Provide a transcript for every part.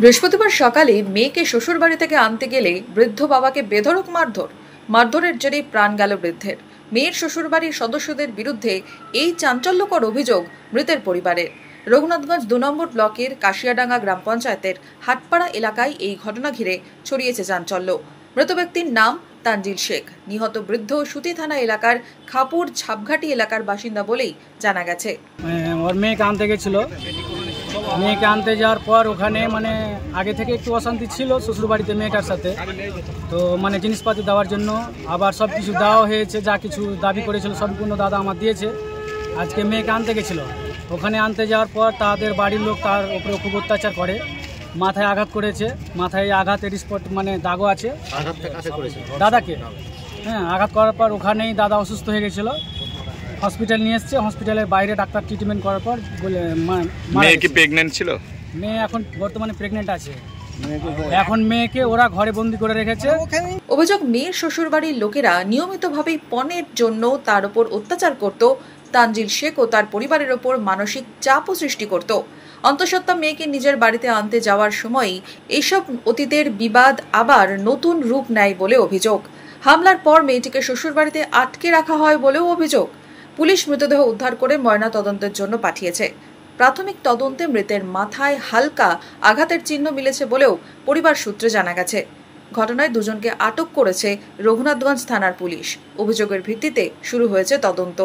বৃহস্পতিবার সকালে মেয়েকে শ্বশুরবাড়ি থেকে আনতে গেলে বৃদ্ধ বাবাকে বেধড়ক মারধরের জেরে প্রাণ গেল বৃদ্ধের। মেয়ের শ্বশুরবাড়ির সদস্যদের বিরুদ্ধে এই চাঞ্চল্যকর অভিযোগ মৃতের পরিবারের। রঘুনাথগঞ্জ ২ নম্বর ব্লকের কাশিয়াডাঙ্গা গ্রাম পঞ্চায়েতের হাটপাড়া এলাকায় এই ঘটনা ঘিরে ছড়িয়েছে চাঞ্চল্য। মৃত ব্যক্তির নাম তানজিল শেখ। নিহত বৃদ্ধ সুতি থানা এলাকার খাপুর ঝাপঘাটি এলাকার বাসিন্দা বলেই জানা গেছে। ওর মেয়েকে আনতে গেছিল, মেয়েকে আনতে যাওয়ার পর ওখানে আগে থেকে একটু অশান্তি ছিল শ্বশুরবাড়িতে মেয়েটার সাথে। তো জিনিসপাতি দেওয়ার জন্য আবার সব কিছু দেওয়া হয়েছে, যা কিছু দাবি করেছিল সম্পূর্ণ দাদা আমার দিয়েছে। আজকে মেয়েকে আনতে গেছিলো, ওখানে আনতে যাওয়ার পর তাদের বাড়ির লোক তার উপরে খুব অত্যাচার করে, মাথায় আঘাত করেছে। মাথায় আঘাতের স্পট দাগও আছে দাদাকে। আঘাত করার পর ওখানেই দাদা অসুস্থ হয়ে গেছিলো, হসপিটাল নিয়ে এসছে। হসপিটালের বাইরে ডাক্তার ট্রিটমেন্ট করার পর বলে মেয়ে কি প্রেগন্যান্ট ছিল? মেয়ে এখন বর্তমানে প্রেগন্যান্ট আছে। এখন মেয়েকে ওরা ঘরে বন্দি করে রেখেছে। অভিযোগ, মেয়ের শ্বশুরবাড়ির লোকেরা নিয়মিতভাবেই পণের জন্য তার উপর অত্যাচার করত। তানজিল শেখ ও তার পরিবারের ওপর মানসিক চাপও সৃষ্টি করত। অন্তঃসত্ত্বা মেয়েকে নিজের বাড়িতে আনতে যাওয়ার সময়ই এইসব অতীতের বিবাদ আবার নতুন রূপ নেয় বলে অভিযোগ। হামলার পর মেয়েটিকে শ্বশুরবাড়িতে আটকে রাখা হয় বলেও অভিযোগ। পুলিশ মৃতদেহ উদ্ধার করে ময়না তদন্তের জন্য পাঠিয়েছে। প্রাথমিক তদন্তে মৃতের মাথায় হালকা আঘাতের চিহ্ন মিলেছে বলেও পরিবার সূত্রে জানা গেছে। ঘটনায় দুজনকে আটক করেছে রঘুনাথগঞ্জ থানার পুলিশ। অভিযোগের ভিত্তিতে শুরু হয়েছে তদন্ত।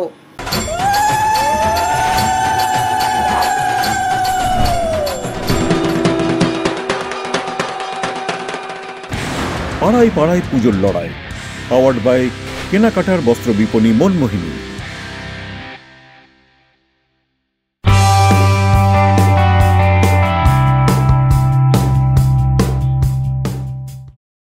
পাড়ায় পাড়ায় পুজোর লড়াই, পাওয়ার্ড বাই কেনাকাটার বস্ত্র বিপণী মনমোহিনী।